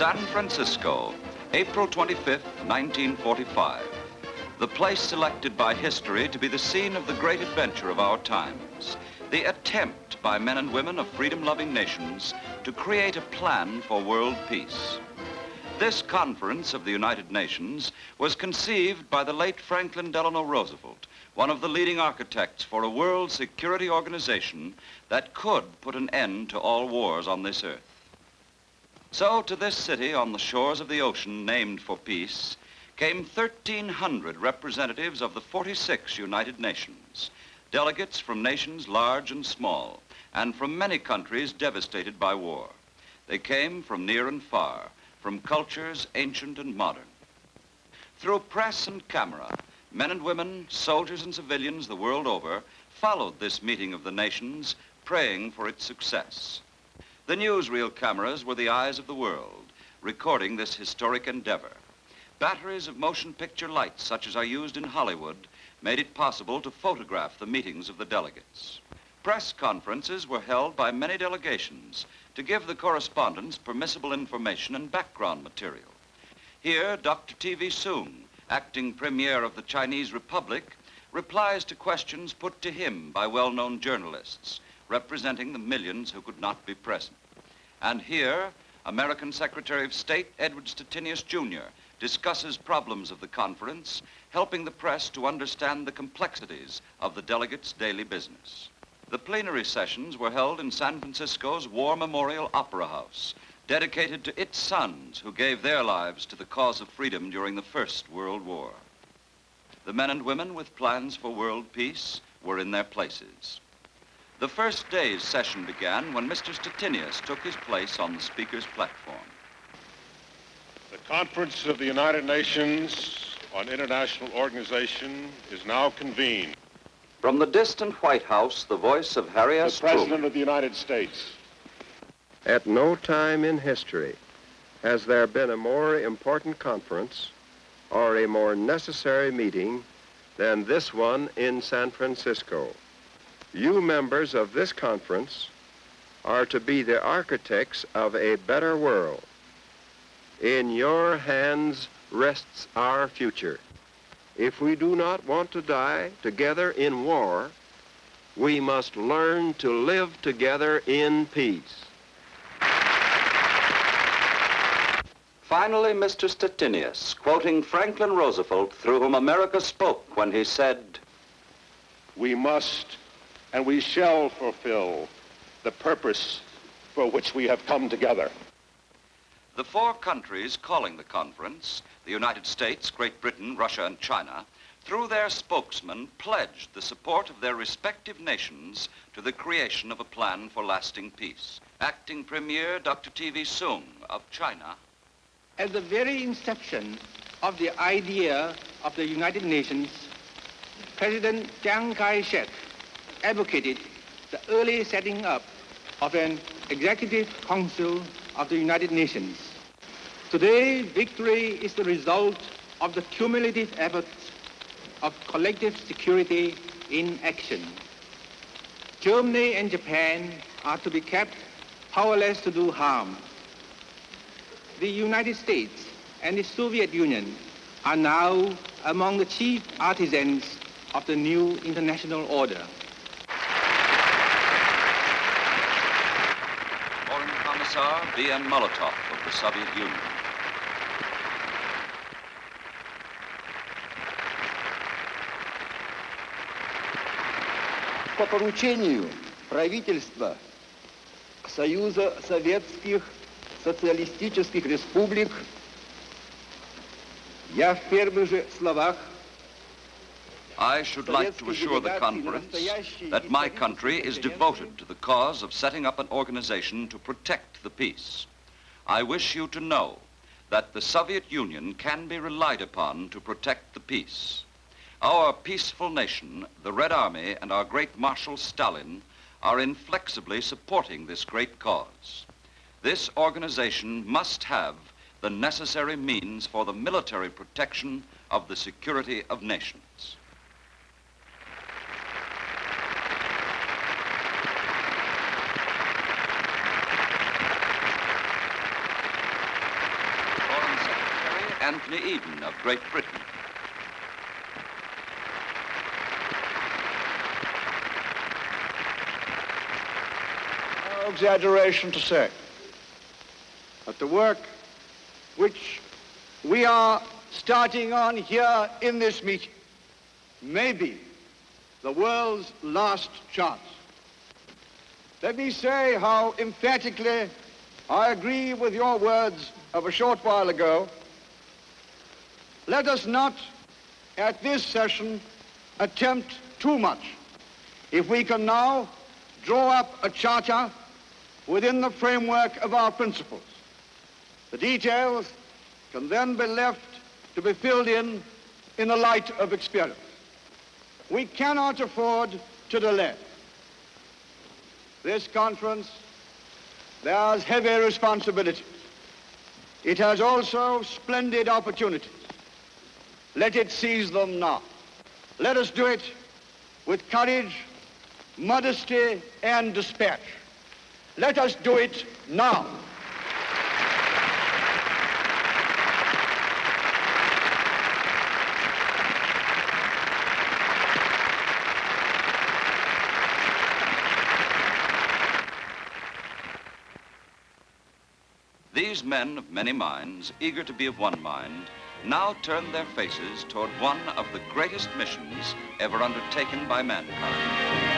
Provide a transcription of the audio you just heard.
San Francisco, April 25th, 1945. The place selected by history to be the scene of the great adventure of our times. The attempt by men and women of freedom-loving nations to create a plan for world peace. This conference of the United Nations was conceived by the late Franklin Delano Roosevelt, one of the leading architects for a world security organization that could put an end to all wars on this earth. So to this city on the shores of the ocean named for peace came 1,300 representatives of the 46 United Nations, delegates from nations large and small, and from many countries devastated by war. They came from near and far, from cultures ancient and modern. Through press and camera, men and women, soldiers and civilians the world over followed this meeting of the nations, praying for its success. The newsreel cameras were the eyes of the world, recording this historic endeavor. Batteries of motion picture lights, such as are used in Hollywood, made it possible to photograph the meetings of the delegates. Press conferences were held by many delegations to give the correspondents permissible information and background material. Here, Dr. T.V. Soong, acting premier of the Chinese Republic, replies to questions put to him by well-known journalists, representing the millions who could not be present. And here, American Secretary of State Edward Stettinius, Jr. discusses problems of the conference, helping the press to understand the complexities of the delegates' daily business. The plenary sessions were held in San Francisco's War Memorial Opera House, dedicated to its sons who gave their lives to the cause of freedom during the First World War. The men and women with plans for world peace were in their places. The first day's session began when Mr. Stettinius took his place on the speaker's platform. The Conference of the United Nations on International Organization is now convened. From the distant White House, the voice of Harry S Truman. The President of the United States. At no time in history has there been a more important conference or a more necessary meeting than this one in San Francisco. You members of this conference are to be the architects of a better world. In your hands rests our future. If we do not want to die together in war, we must learn to live together in peace. Finally, Mr. Stettinius, quoting Franklin Roosevelt, through whom America spoke when he said, "We must and we shall fulfill the purpose for which we have come together." The four countries calling the conference, the United States, Great Britain, Russia, and China, through their spokesmen, pledged the support of their respective nations to the creation of a plan for lasting peace. Acting Premier Dr. T.V. Soong of China. At the very inception of the idea of the United Nations, President Chiang Kai-shek advocated the early setting up of an Executive Council of the United Nations. Today, victory is the result of the cumulative efforts of collective security in action. Germany and Japan are to be kept powerless to do harm. The United States and the Soviet Union are now among the chief artisans of the new international order. Foreign Commissar V.M. Molotov of the Soviet Union. По поручению правительства Союза Советских Социалистических Республик я в первых же словах I should like to assure the conference that my country is devoted to the cause of setting up an organization to protect the peace. I wish you to know that the Soviet Union can be relied upon to protect the peace. Our peaceful nation, the Red Army, and our great Marshal Stalin are inflexibly supporting this great cause. This organization must have the necessary means for the military protection of the security of nations. Anthony Eden of Great Britain. No exaggeration to say that the work which we are starting on here in this meeting may be the world's last chance. Let me say how emphatically I agree with your words of a short while ago. Let us not, at this session, attempt too much. If we can now draw up a charter within the framework of our principles, the details can then be left to be filled in the light of experience. We cannot afford to delay. This conference bears heavy responsibilities. It has also splendid opportunities. Let it seize them now. Let us do it with courage, modesty, and dispatch. Let us do it now. These men of many minds, eager to be of one mind, now turn their faces toward one of the greatest missions ever undertaken by mankind.